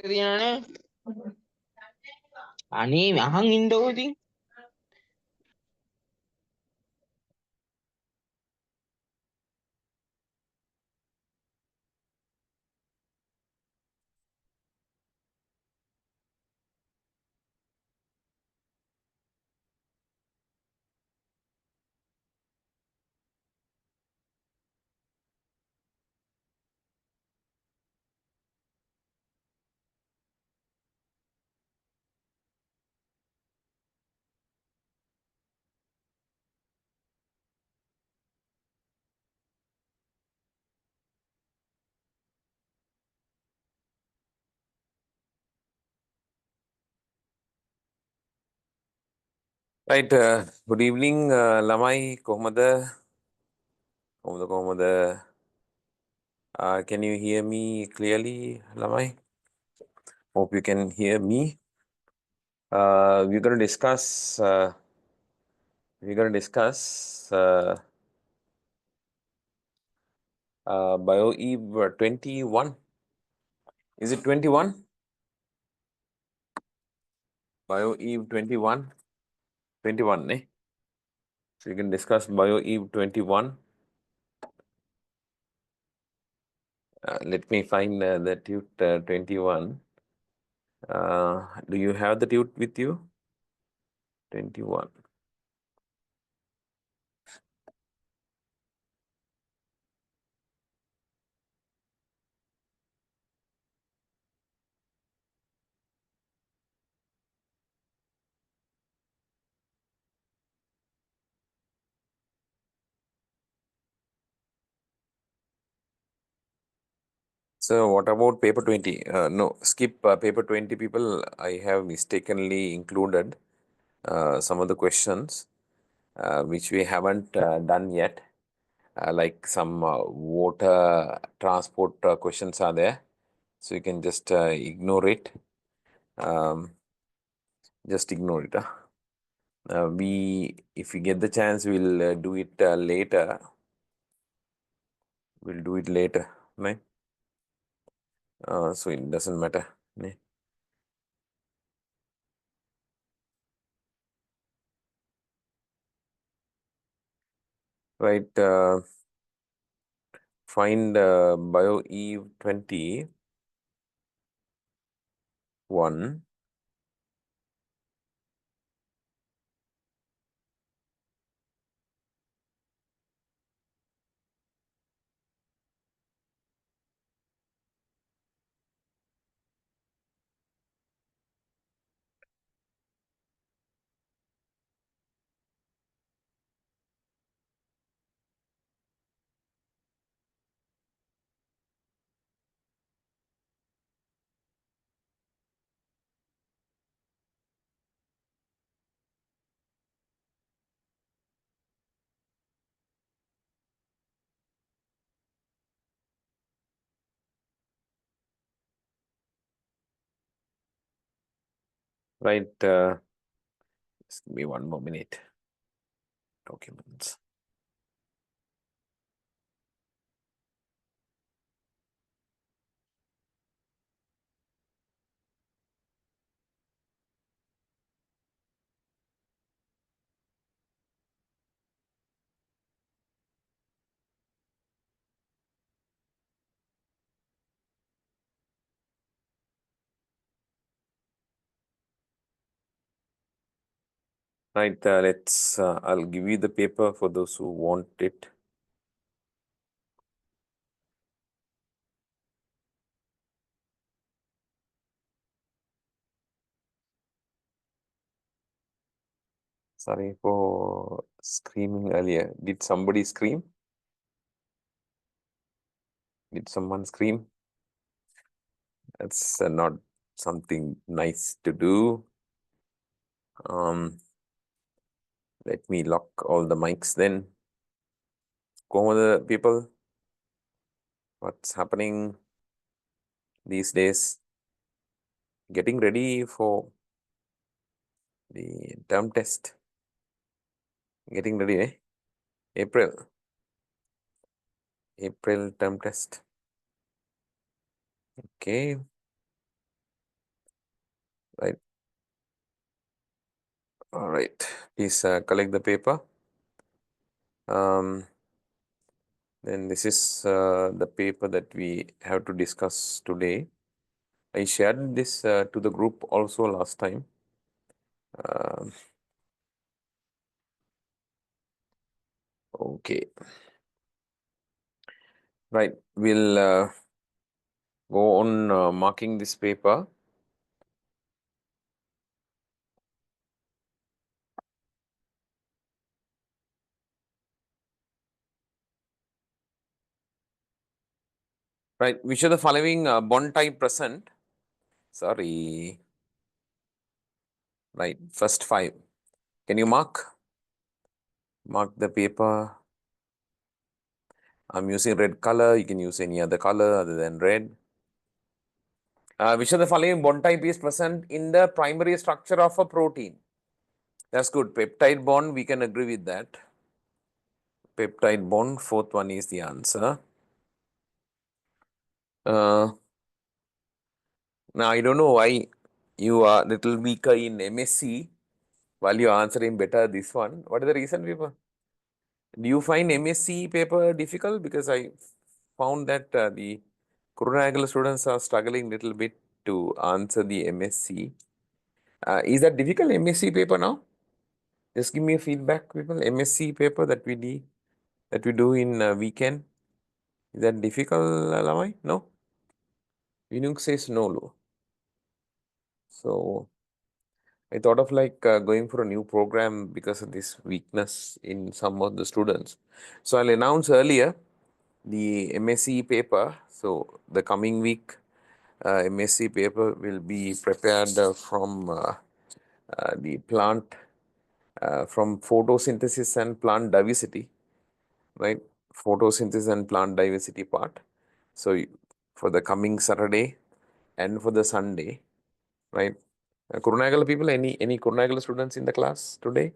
තියනනේ අනේ අහන් ඉන්නකෝ ඉතින්. Right. Good evening, ළමයි කොහොමද? කොහොමද? Can you hear me clearly, ළමයි? Hope you can hear me. We're going to discuss. BioEve 21. Is it 21? BioEve 21. 21, eh? So you can discuss BioEve 21. Let me find the tute 21. Do you have the tute with you? 21. So what about paper 20? No, skip paper 20, people. I have mistakenly included some of the questions which we haven't done yet. Like some water transport questions are there. So you can just ignore it. Just ignore it. If we get the chance, we'll do it later. We'll do it later. Right? So it doesn't matter. Right? Find BioEve 21. Right. Just give me one more minute. Documents. Right. Let's. I'll give you the paper for those who want it. Sorry for screaming earlier. Did somebody scream? Did someone scream? That's not something nice to do. Let me lock all the mics then. Komoda people, what's happening these days? Getting ready for the term test. Getting ready, eh? April term test. Okay. All right, please collect the paper. Then this is the paper that we have to discuss today. I shared this to the group also last time. Okay, right. We'll go on marking this paper. Right, which are the following bond type present? Sorry. Right, first 5. Can you mark? Mark the paper. I'm using red color. You can use any other color other than red. Which of the following bond type is present in the primary structure of a protein? That's good. Peptide bond, we can agree with that. Peptide bond, fourth one is the answer. Now, I don't know why you are little weaker in MSc while you're answering better this one. What is the reason, people? Do you find MSc paper difficult? Because I found that the Kurunagala students are struggling little bit to answer the MSc. Is that difficult, MSc paper now? Just give me a feedback, people. MSc paper that we do in weekend. Is that difficult, Lamai? No? Vinuk says no. So I thought of like going for a new program because of this weakness in some of the students. So I'll announce earlier the MSc paper. So the coming week, MSc paper will be prepared from the plant, from photosynthesis and plant diversity, right? Photosynthesis and plant diversity part. So for the coming Saturday and for the Sunday, right? Kurunagala people, any Kurunagala students in the class today?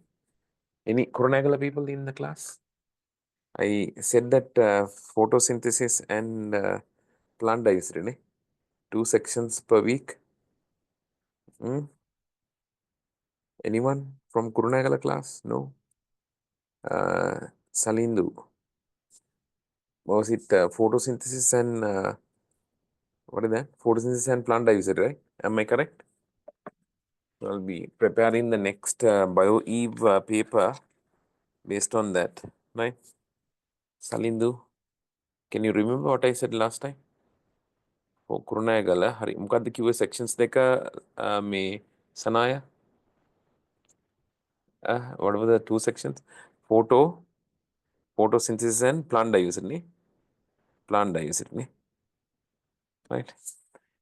Any Kurunagala people in the class? I said that photosynthesis and plant diversity, 2 sections per week. Anyone from Kurunagala class? No. Salindu. Was it photosynthesis and what is that? Photosynthesis and plant diversity, right? Am I correct? I'll be preparing the next BioEve paper based on that, right? Salindu, can you remember what I said last time? Oh, Kurunagala, hari mukaddi kiwe sections deka me Sanaya. What were the 2 sections? Photosynthesis and plant diversity. Plant diversity, right?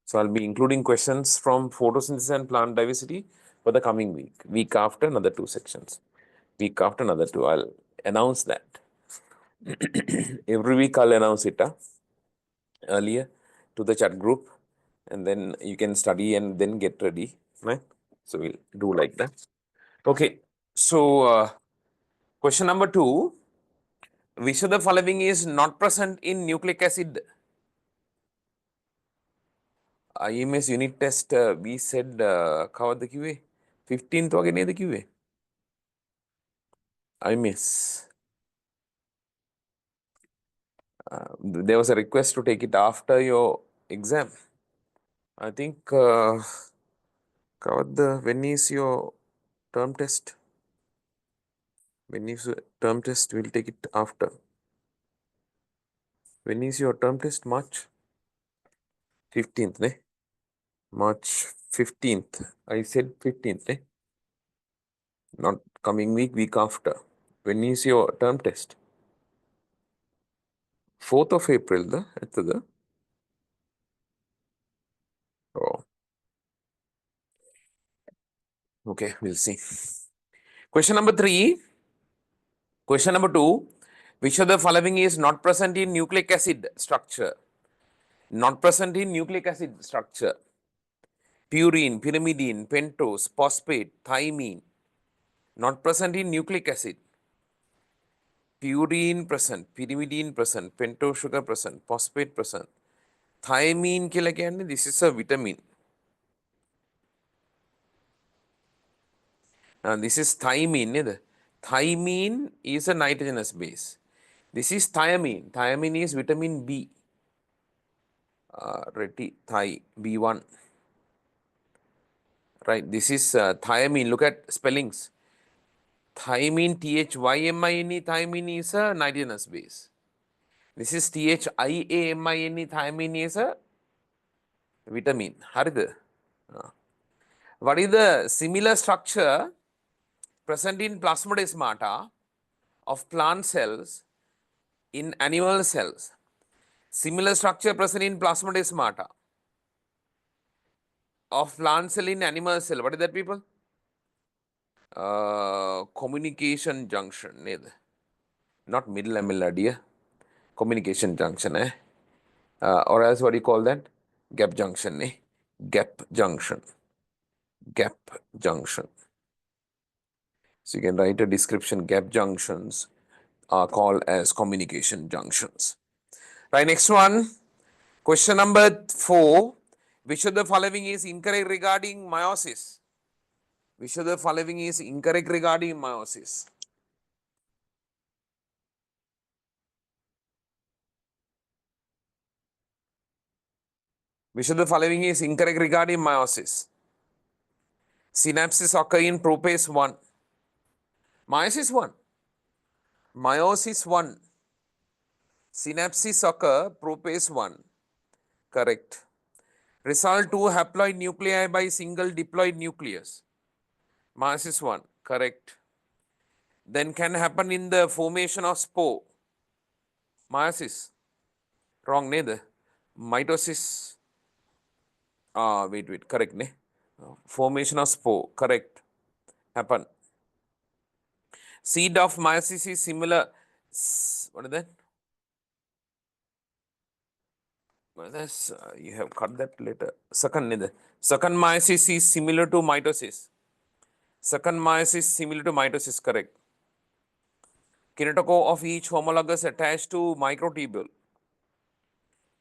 So I'll be including questions from photosynthesis and plant diversity for the coming week. Week after another 2 sections. Week after another 2. I'll announce that. Every week I'll announce it earlier to the chat group, and then you can study and then get ready, right? So we'll do like that. Okay. So question number 2. Which of the following is not present in nucleic acid? IMS unit test we said cover the QA 15th the QA. IMS. There was a request to take it after your exam. I think when is your term test? When is your term test? We'll take it after. When is your term test? March 15th, ne? March 15th. I said 15th, ne? Not coming week, week after. When is your term test? 4th of April, the? Oh. Okay, we'll see. Question number 3. Question number 2. Which of the following is not present in nucleic acid structure? Not present in nucleic acid structure. Purine, pyrimidine, pentose, phosphate, thymine. Not present in nucleic acid. Purine present, pyrimidine present, pentose sugar present, phosphate present. Thymine කියලා this is a vitamin. This is thymine. Thymine is a nitrogenous base. This is thiamine. Thiamine is vitamin B. Thai B1. Right. This is thiamine. Look at spellings. Thymine, THYMINE, thymine is a nitrogenous base. This is THIAMINE, thymine is a vitamin. Harida. What is the similar structure present in plasmodesmata of plant cells in animal cells? Similar structure present in plasmodesmata of plant cell in animal cell. What is that, people? Communication junction. Not middle lamella, dear. Communication junction. Or else what do you call that? Gap junction. Gap junction. Gap junction. So you can write a description. Gap junctions are called as communication junctions. Right, next one. Question number 4. Which of the following is incorrect regarding meiosis? Which of the following is incorrect regarding meiosis? Which of the following is incorrect regarding meiosis? Synapses occur in prophase 1. Meiosis 1. Meiosis 1. Synapses occur prophase 1. Correct. Result 2 haploid nuclei by single diploid nucleus. Meiosis 1. Correct. Then can happen in the formation of spore. Meiosis. Wrong, neither. Mitosis. Wait. Correct, ne? Formation of spore. Correct. Happen. Seed of meiosis is similar. What is that? That's, you have cut that later. Second, neither. Second meiosis is similar to mitosis. Second meiosis similar to mitosis. Correct. Kinetochore of each homologous attached to microtubule.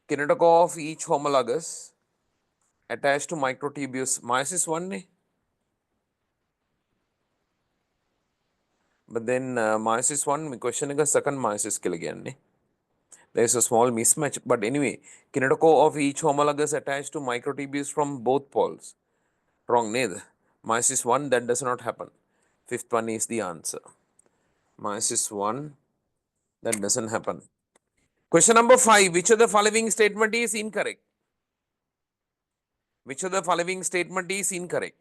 Kinetochore of each homologous attached to microtubules. Meiosis 1 ne? But then meiosis 1 question is second meiosis kill again ne? There is a small mismatch, but anyway, kinetochore of each homologous attached to microtubules from both poles. Wrong, neither. Meiosis 1, that does not happen. Fifth one is the answer. Meiosis 1, that doesn't happen. Question number 5. Which of the following statement is incorrect? Which of the following statement is incorrect?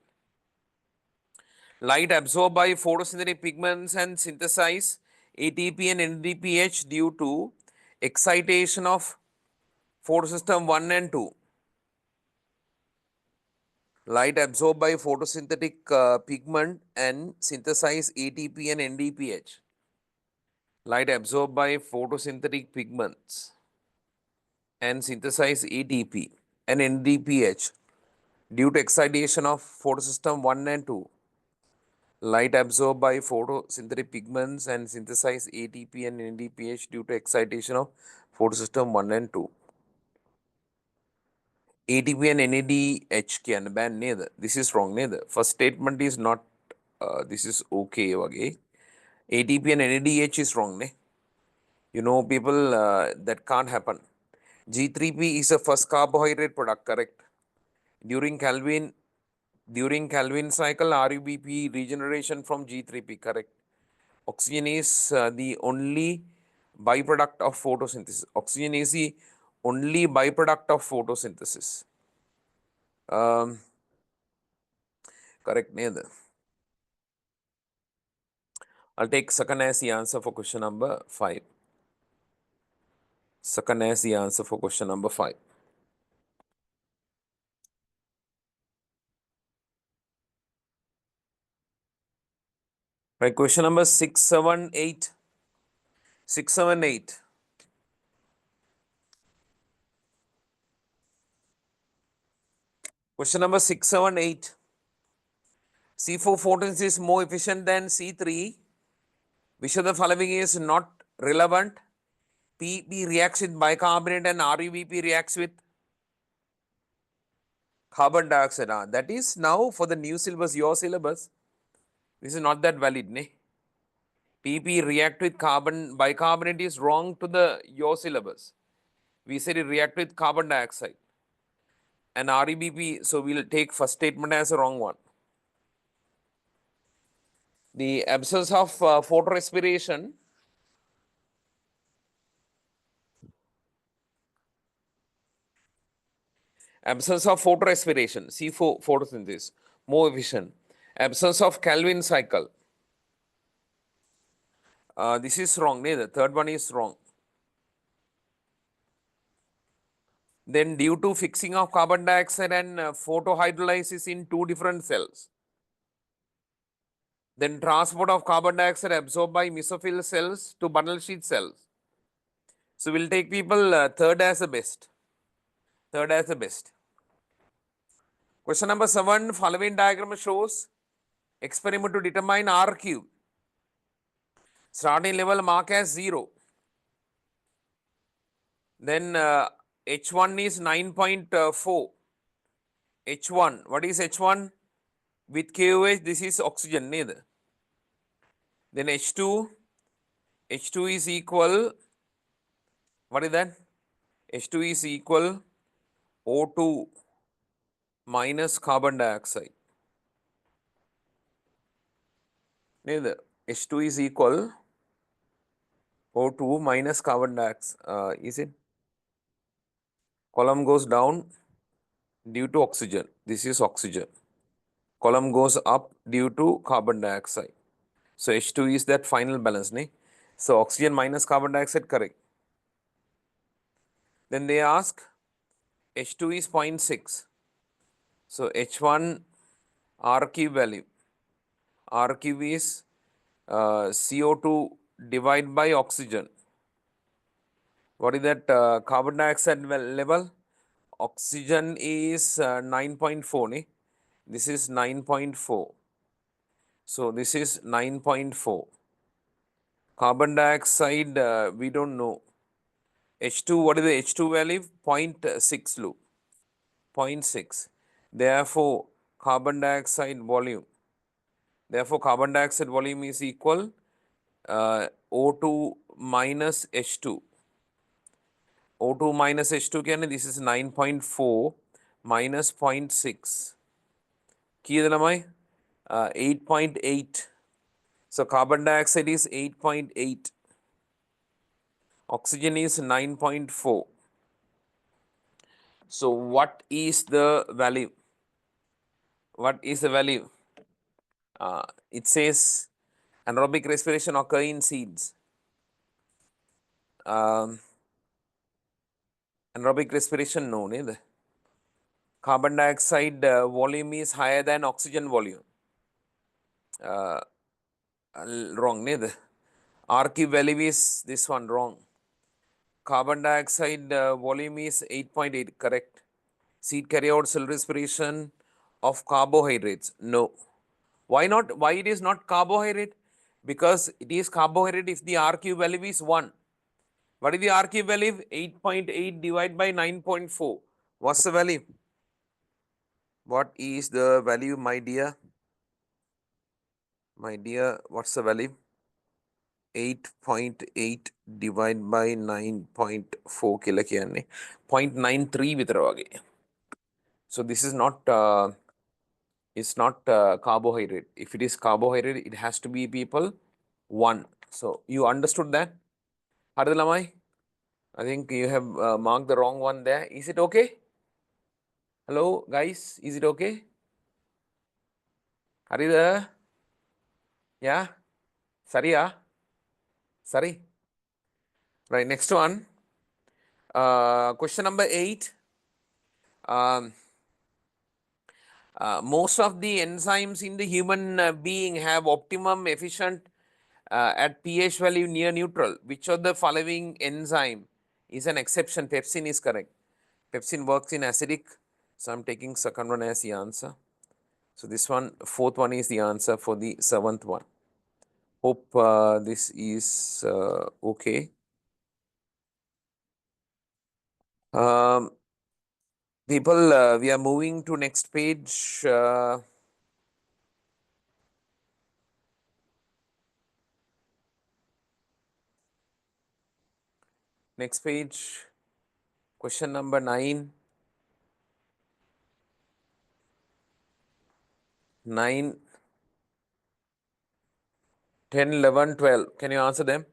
Light absorbed by photosynthetic pigments and synthesize ATP and NADPH due to excitation of photosystem 1 and 2. Light absorbed by photosynthetic pigment and synthesize ATP and NADPH. Light absorbed by photosynthetic pigments and synthesize ATP and NADPH due to excitation of photosystem 1 and 2. Light absorbed by photosynthetic pigments and synthesize ATP and NADPH due to excitation of photosystem 1 and 2. ATP and NADH can ban neither. This is wrong neither. First statement is not, this is okay. Okay. ATP and NADH is wrong. Ne? You know, people, that can't happen. G3P is a first carbohydrate product, correct? During Calvin cycle, RUBP regeneration from G3P, correct? Oxygen is the only byproduct of photosynthesis. Oxygen is the only byproduct of photosynthesis. Correct, neither. I'll take second as the answer for question number 5. Second as the answer for question number 5. Right, question number 6, 7, 8. 6, 7, 8. Question number 6, 7, 8. C4 photons is more efficient than C3. Which of the following is not relevant? PP reacts with bicarbonate and RUBP reacts with carbon dioxide. That is now for the new syllabus, your syllabus. This is not that valid, ne? PP react with carbon bicarbonate is wrong to the your syllabus. We said it react with carbon dioxide. And REBP, so we'll take first statement as a wrong one. The absence of photorespiration C4 photosynthesis, more efficient. Absence of Calvin cycle. This is wrong. The third one is wrong. Then due to fixing of carbon dioxide and photohydrolysis in two different cells. Then transport of carbon dioxide absorbed by mesophyll cells to bundle sheath cells. So we'll take people third as the best. Third as the best. Question number 7, following diagram shows experiment to determine R cube. Starting level mark as 0. Then H1 is 9.4. H1, what is H1? With KOH, this is oxygen. Neither. Then H2 is equal, what is that? H2 is equal O2 minus carbon dioxide. Neither. H2 is equal O2 minus carbon dioxide. Is it? Column goes down due to oxygen. This is oxygen. Column goes up due to carbon dioxide. So H2 is that final balance. Ne? So oxygen minus carbon dioxide, correct. Then they ask H2 is 0.6. So H1 R cube value. R cube is CO2 divided by oxygen. What is that carbon dioxide level? Oxygen is 9.4. Ne? This is 9.4. So this is 9.4. Carbon dioxide, we don't know. H2, what is the H2 value? 0.6 loop. 0.6. Therefore, carbon dioxide volume. Therefore, carbon dioxide volume is equal O2 minus H2. O2 minus H2 this is 9.4 minus 0.6. Key 8.8. So carbon dioxide is 8.8. Oxygen is 9.4. So what is the value? What is the value? It says anaerobic respiration occur in seeds. Anaerobic respiration, no. Neither. Carbon dioxide volume is higher than oxygen volume. Wrong. Neither. R cube value is this one, wrong. Carbon dioxide volume is 8.8, correct. Seed carry out cell respiration of carbohydrates, no. Why not? Why it is not carbohydrate? Because it is carbohydrate if the R cube value is 1. What is the R cube value? 8.8 divided by 9.4. What's the value? What is the value, my dear? My dear, what's the value? 8.8 divided by 9.4 kilokyanne. 0.93 vitravage. So this is not carbohydrate. If it is carbohydrate, it has to be people 1. So you understood that? Haridalamai? I think you have marked the wrong one there. Is it okay? Hello guys, is it okay? Harida? Yeah? Sariya? Sorry. Right, next one. Question number 8. Most of the enzymes in the human being have optimum efficient at pH value near neutral. Which of the following enzyme is an exception? Pepsin is correct. Pepsin works in acidic. So I'm taking second one as the answer. So this one, fourth one is the answer for the 7th one. Hope this is okay. People, we are moving to next page. Next page, question number 9. 9, 10, 11, 12. Can you answer them?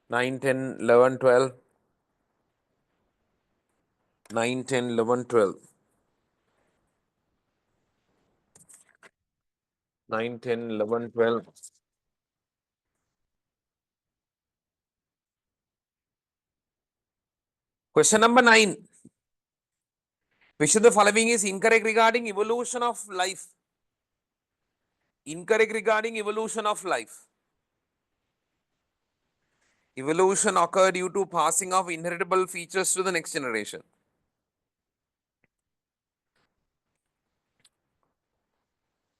9, 10, 11, 12. 9, 10, 11, 12. 9, 10, 11, 12. Question number 9. Which of the following is incorrect regarding evolution of life? Incorrect regarding evolution of life. Evolution occurred due to passing of inheritable features to the next generation.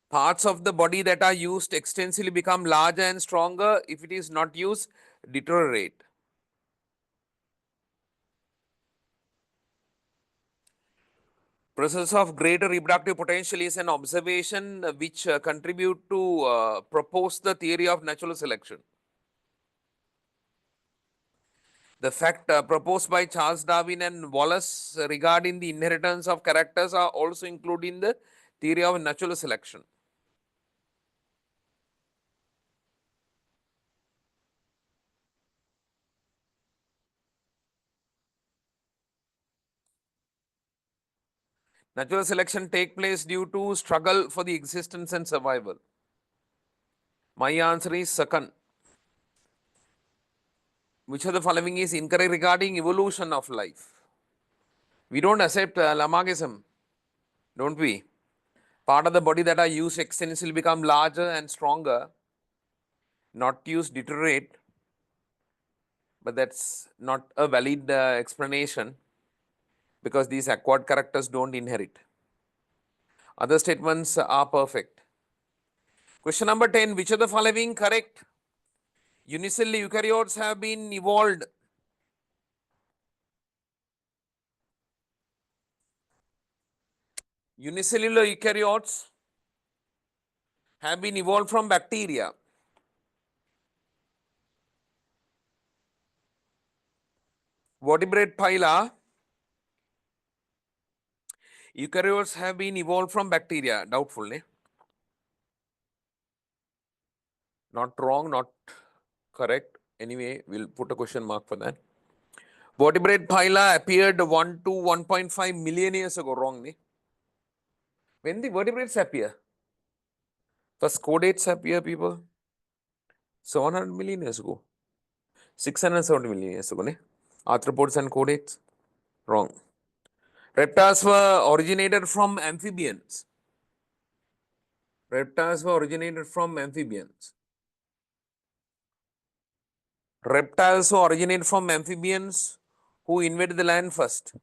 Parts of the body that are used extensively become larger and stronger. If it is not used, deteriorate. Process of greater reproductive potential is an observation which contribute to propose the theory of natural selection. The fact proposed by Charles Darwin and Wallace regarding the inheritance of characters are also included in the theory of natural selection. Natural selection take place due to struggle for the existence and survival. My answer is second. Which of the following is incorrect regarding evolution of life? We don't accept Lamarckism, don't we? Part of the body that are used extensively become larger and stronger, not used deteriorate, but that's not a valid explanation because these acquired characters don't inherit. Other statements are perfect. Question number 10, which of the following correct? Unicellular eukaryotes have been evolved. Unicellular eukaryotes have been evolved from bacteria. Vertebrate phyla, eukaryotes have been evolved from bacteria. Doubtful, eh? Not wrong, not correct. Anyway, we'll put a question mark for that. Vertebrate phyla appeared 1 to 1.5 million years ago. Wrong, ne? When the vertebrates appear? First chordates appear, people? 700 million years ago. 670 million years ago, ne? Arthropods and chordates? Wrong. Reptiles were originated from amphibians. Reptiles were originated from amphibians. Reptiles were originated from amphibians who invaded the land first.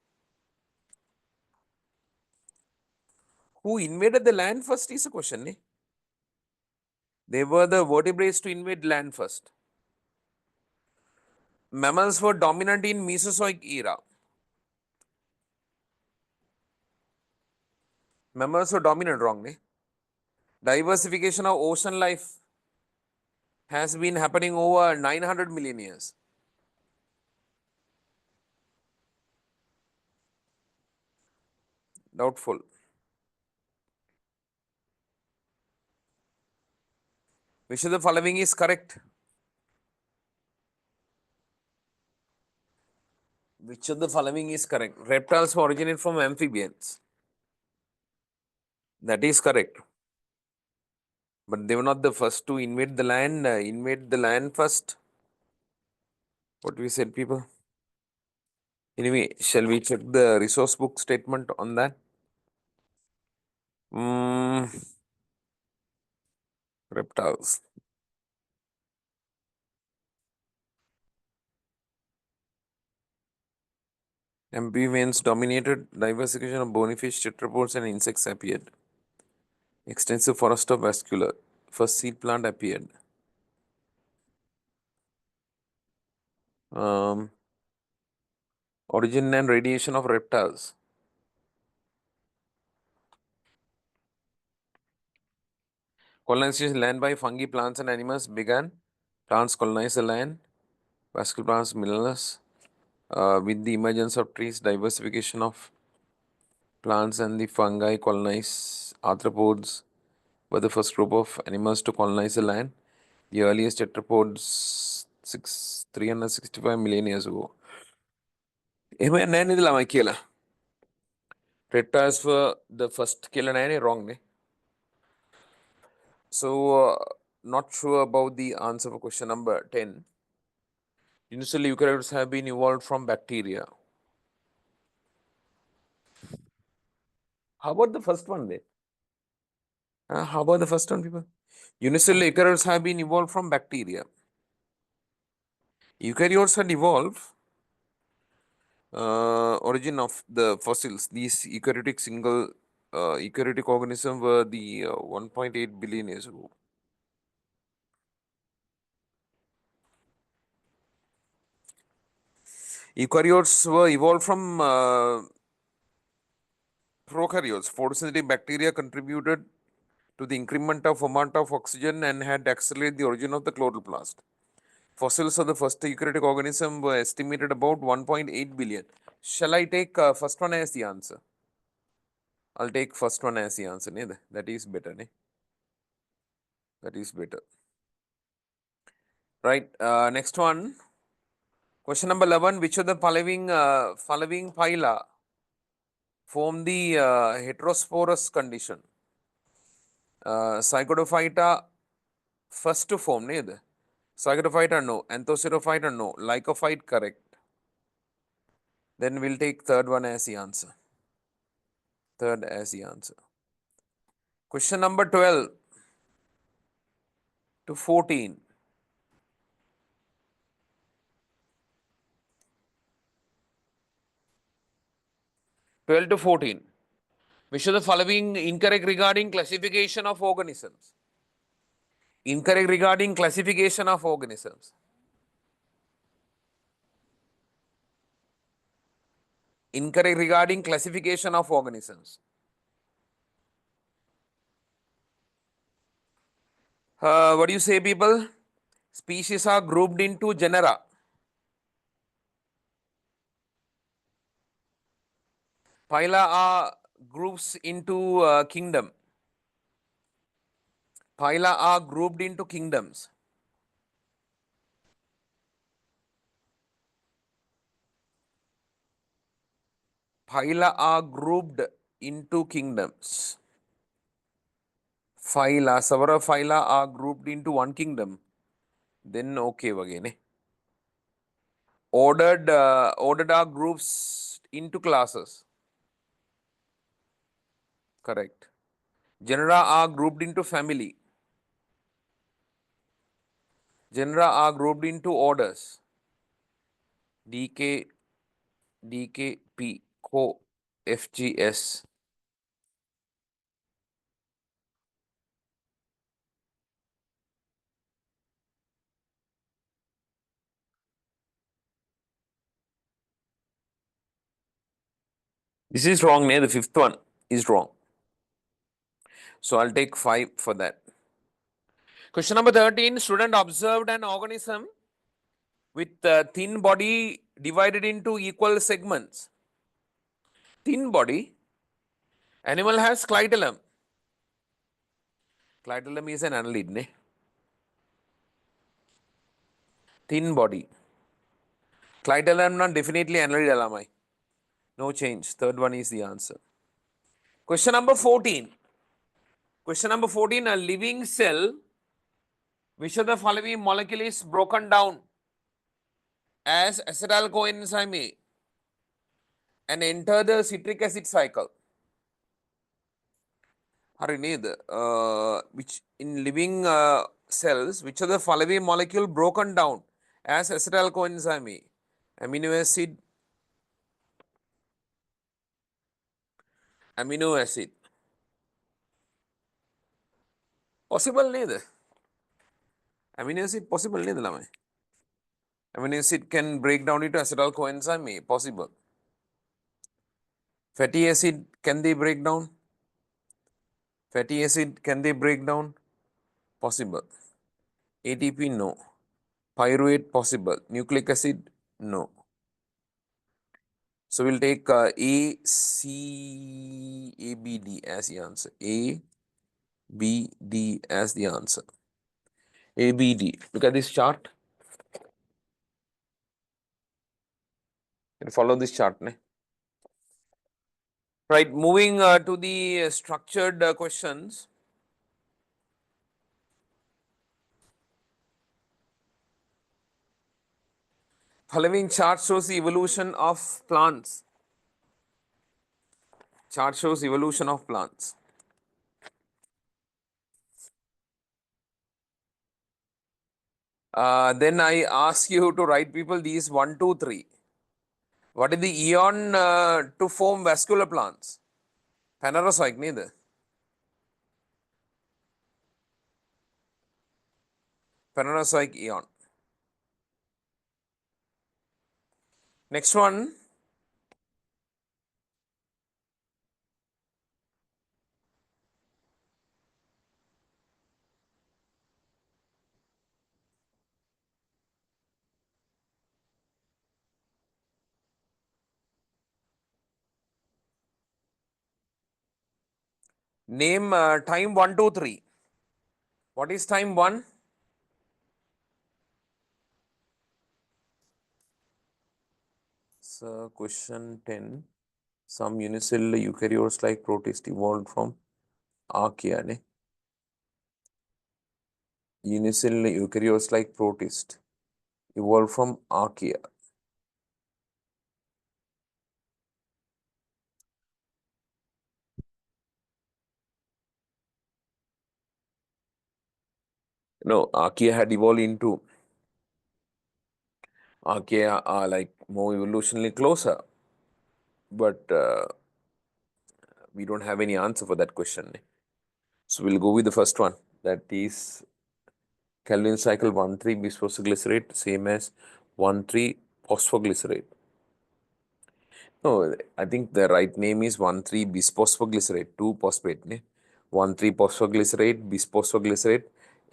Who invaded the land first is a question, ne? They were the vertebrates to invade land first. Mammals were dominant in Mesozoic era. Mammals were dominant, wrong, ne? Diversification of ocean life has been happening over 900 million years. Doubtful. Which of the following is correct? Which of the following is correct? Reptiles were originated from amphibians. That is correct. But they were not the first to invade the land. Invade the land first. What we said, people? Anyway, shall we check the resource book statement on that? Reptiles. Amphibians dominated. Diversification of bony fish, tetrapods, and insects appeared. Extensive forest of vascular. First seed plant appeared. Origin and radiation of reptiles. Colonization land by fungi, plants, and animals began. Plants colonized the land. Vascular plants, minerals. With the emergence of trees, diversification of plants and the fungi colonize arthropods were the first group of animals to colonize the land. The earliest tetrapods 365 million years ago. Tetas were the first killer wrong. Ne? So, not sure about the answer for question number 10. Initially, eukaryotes have been evolved from bacteria. How about the first one then? How about the first one, people? Unicellular eukaryotes have been evolved from bacteria. Eukaryotes had evolved origin of the fossils. These eukaryotic organisms were the 1.8 billion years ago. Eukaryotes were evolved from prokaryotes. Photosynthetic bacteria contributed to the increment of amount of oxygen and had accelerated the origin of the chloroplast. Fossils of the first eukaryotic organism were estimated about 1.8 billion. Shall I take first one as the answer? I'll take first one as the answer. That is better. That is better. Right. Next one. Question number 11. Which of the following phyla form the heterosporous condition? Psychodophyta first to form. Psychodophyta no. Anthocerophyta no. Lycophyte correct. Then we'll take third one as the answer. Third as the answer. Question number 12 to 14. Which of the following incorrect regarding classification of organisms? Incorrect regarding classification of organisms. Incorrect regarding classification of organisms. What do you say, people? Species are grouped into genera. Phyla are groups into kingdom. Phyla are grouped into kingdoms. Phyla are grouped into kingdoms. Phyla, several phyla are grouped into one kingdom. Then okay again. Ordered are groups into classes. Correct. Genera are grouped into family. Genera are grouped into orders. DK, DKP, Co, FGS. This is wrong. The fifth one is wrong. So I'll take 5 for that. Question number 13. Student observed an organism with thin body divided into equal segments. Thin body. Animal has clitellum. Clitellum is an annelid. Thin body. Clitellum not definitely annelid alamai. No change. Third one is the answer. Question number 14. Question number 14. A living cell, which of the following molecule is broken down as acetyl coenzyme A and enter the citric acid cycle? Which in living cells, which of the following molecule broken down as acetyl coenzyme A? Amino acid. Possible neither. Amino acid possible neither. Amino acid can break down into acetyl coenzyme A. Possible. Fatty acid, can they break down? Fatty acid, can they break down? Possible. ATP, no. Pyruvate, possible. Nucleic acid, no. So we'll take A, C, A, B, D as the answer. A, B, D as the answer. A, B, D. Look at this chart. You follow this chart. Ne? Right, moving to the structured questions. Following chart shows the evolution of plants. Chart shows evolution of plants. Then I ask you to write people these 1, 2, 3. What is the eon to form vascular plants? Phanerozoic, neither. Phanerozoic eon. Next one. Name time 1, 2, 3. What is time 1? So question 10. Some unicellular eukaryotes like protists evolved from archaea. Ne? Unicellular eukaryotes like protists evolved from archaea. No, archaea had evolved into archaea are like more evolutionally closer, but we don't have any answer for that question. So we'll go with the first one. That is Calvin cycle 1,3 bisphosphoglycerate, same as 1,3 phosphoglycerate. No, I think the right name is 1,3 bisphosphoglycerate, 2 phosphate. Ne? 1,3 phosphoglycerate, bisphosphoglycerate.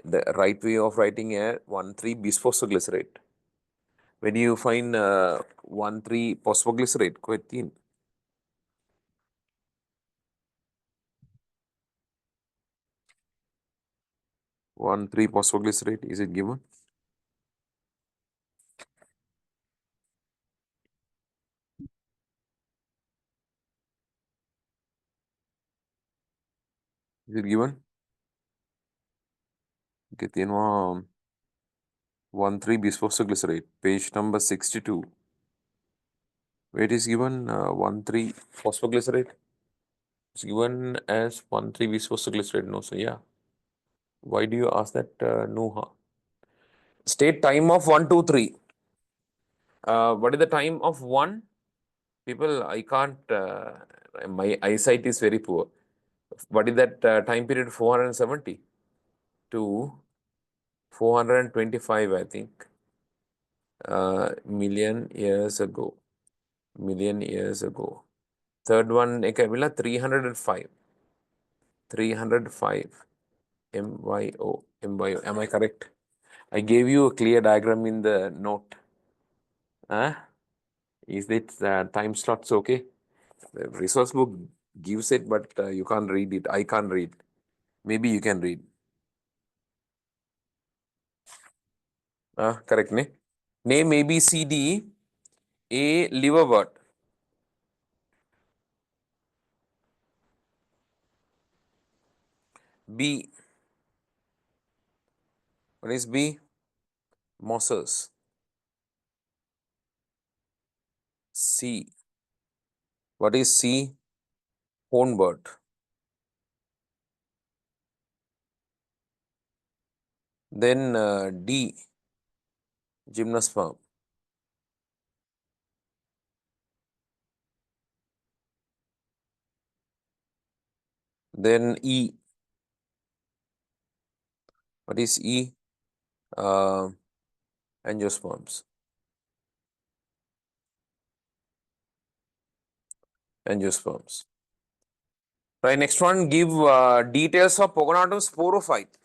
The right way of writing a 1,3 bisphosphoglycerate. When you find 1,3 phosphoglycerate, quite thin. 1,3 phosphoglycerate, is it given? Is it given? Okay, then 1,3 bisphosphoglycerate, page number 62. Where it is given 1,3 phosphoglycerate? It's given as 1,3 bisphosphoglycerate. No, so yeah. Why do you ask that? No, huh? State time of 1, 2, 3. What is the time of 1? People, I can't, my eyesight is very poor. What is that time period? 470 to 425, I think. Million years ago. Million years ago. Third one, 305. 305. MYO. MYO. Am I correct? I gave you a clear diagram in the note. Huh? Is it time slots okay? The resource book gives it, but you can't read it. I can't read. Maybe you can read. Correct, ne? Name A, B, C, D. A, liverbird. B. What is B? Mosses. C. What is C? Hornbird. Then D. Gymnosperm. Then E. What is E? Angiosperms. Angiosperms. Right, next one, give details of Pogonatum sporophyte.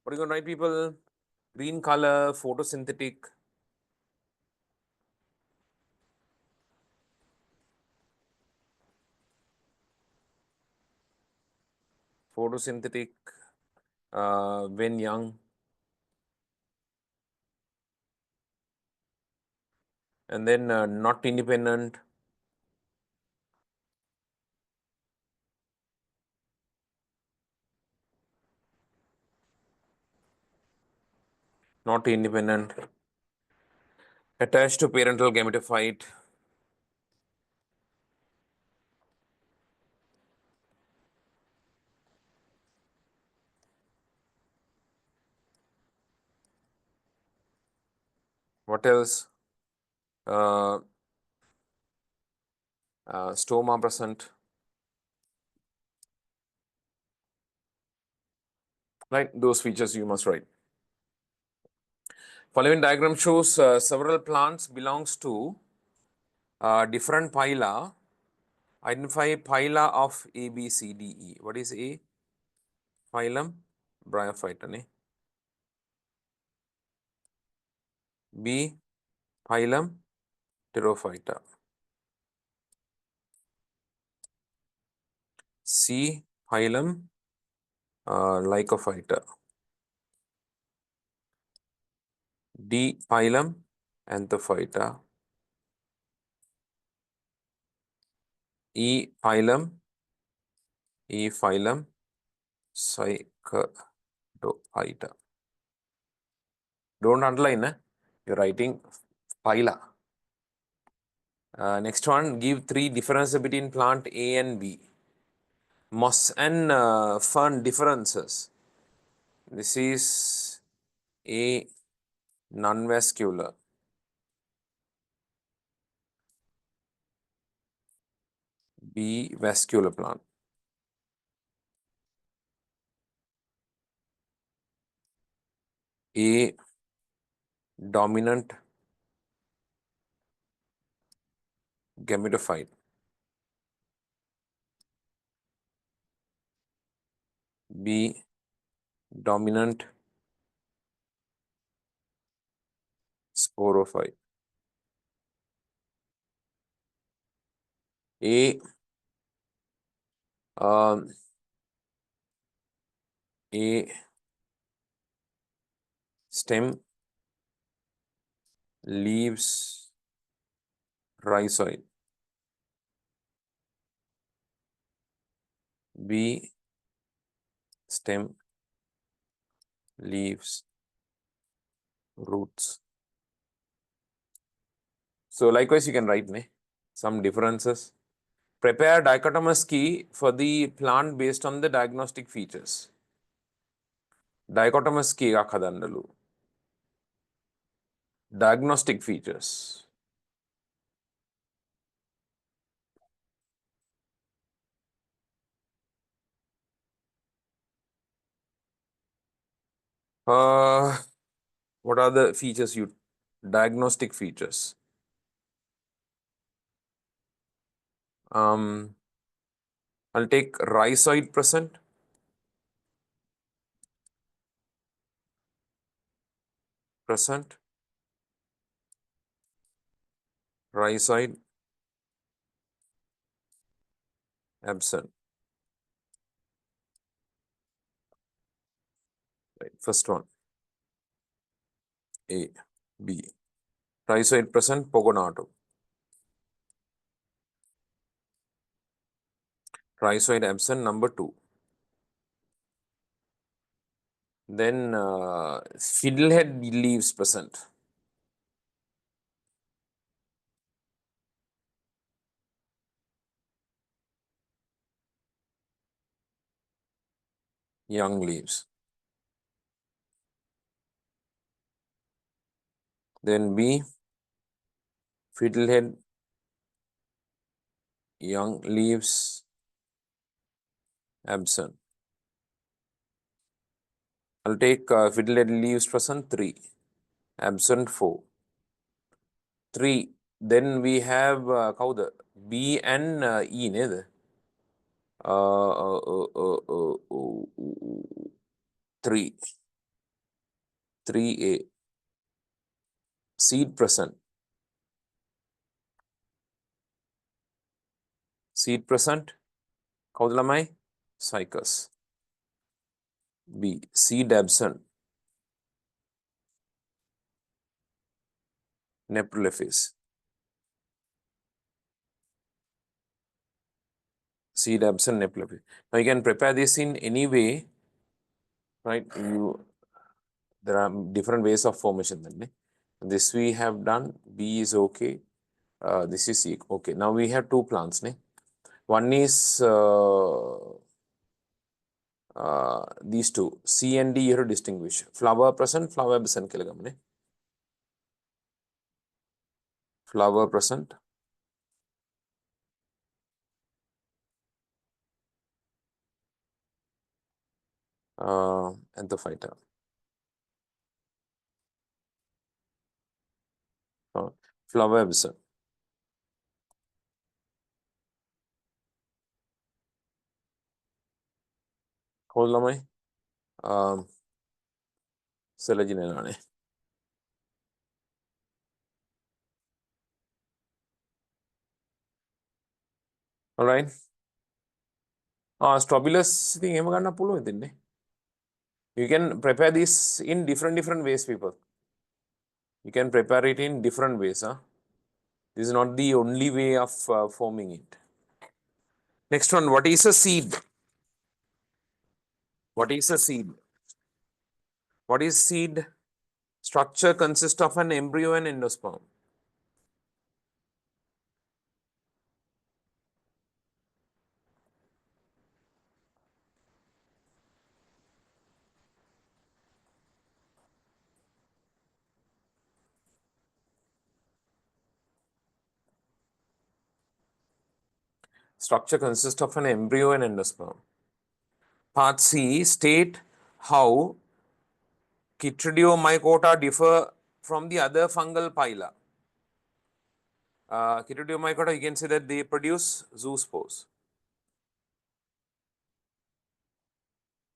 What are you going to write, people? Green color, photosynthetic. photosynthetic when young, and then not independent, attached to parental gametophyte, what else? Stoma present, right? Those features you must write. Following diagram shows several plants belongs to different phyla. Identify phyla of A, B, C, D, E. What is A? Phylum, Bryophyta. B, phylum, Pterophyta. C, phylum, Lycophyta. D, phylum, Anthophyta. E, phylum, Cycadophyta. Don't underline, you're writing phyla. Next one, give 3 differences between plant A and B. Moss and fern differences. This is A, non-vascular. B, vascular plant. A, dominant gametophyte. B, dominant sporophyte. A, um, A, stem, leaves, rhizoid. B, stem, leaves, roots. So likewise, you can write some differences. Prepare dichotomous key for the plant based on the diagnostic features. Dichotomous key akadandalu. Diagnostic features. What are the features you diagnostic features? I'll take rhizoid present. Rhizoid absent. Right. First one. A, B. Rhizoid present, pogonato. Rhizoid absent, number 2. Then fiddlehead leaves present. Young leaves. Then B, fiddlehead, young leaves absent. I'll take fiddlehead leaves present 3, absent 4. 3. Then we have B and E. 3. 3A. Seed present. Seed present. Kaudalamai, cycus. B. Seed absent. Neprolepis. Seed absent neprolepis. Now you can prepare this in any way, right? There are different ways of formation. Then this we have done. B is okay. This is C. Okay. Now we have two plants. One is these two. C and D you have to distinguish. Flower present, flower absent. Flower present. Anthophyta. Flower absent. Hold on, Selaginellane. All right. Strobilus thing you can prepare this in different ways, people. You can prepare it in different ways. This is not the only way of forming it. Next one, what is a seed? What is a seed? What is seed? Structure consists of an embryo and endosperm. Structure consists of an embryo and endosperm. Part C, state how Chytridiomycota differ from the other fungal phyla. Chytridiomycota, you can say that they produce zoospores.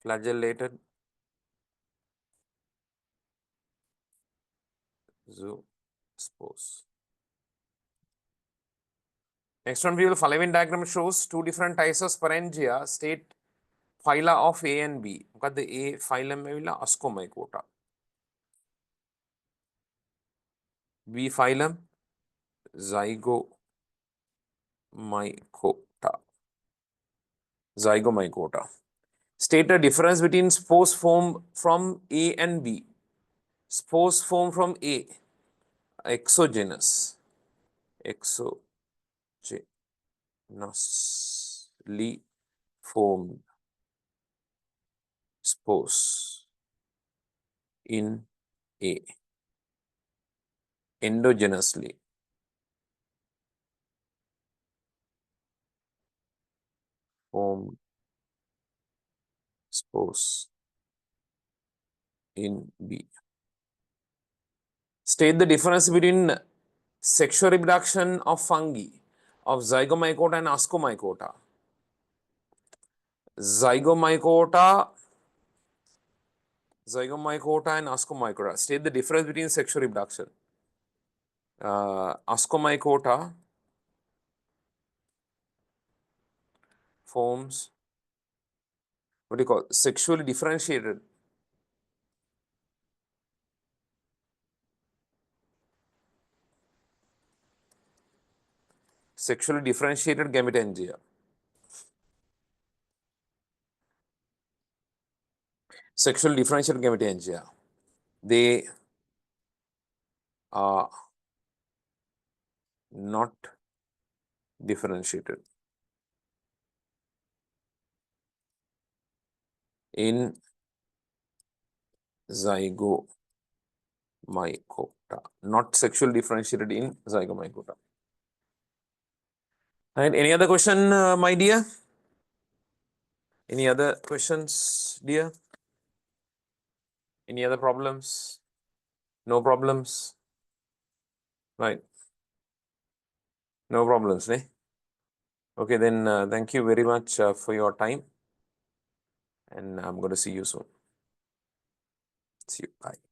Flagellated zoospores. Next one, we will Fallopian diagram shows two different types of sporangia, state phyla of A and B. Got the A phylum Ascomycota. B phylum Zygomycota. Zygomycota. State the difference between spores formed from A and B. Spores formed from A, exogenous, exogenously formed spores in A, endogenously formed spores in B. State the difference between sexual reproduction of fungi of Zygomycota and Ascomycota. Zygomycota and Ascomycota. State the difference between sexual reproduction. Ascomycota forms what do you call sexually differentiated gametangia. Sexually differentiated gametangia. They are not differentiated in zygomycota. Not sexually differentiated in zygomycota. And any other question, my dear? Any other questions, dear? Any other problems? No problems? Right. No problems, eh? Okay, then thank you very much for your time. And I'm going to see you soon. See you. Bye.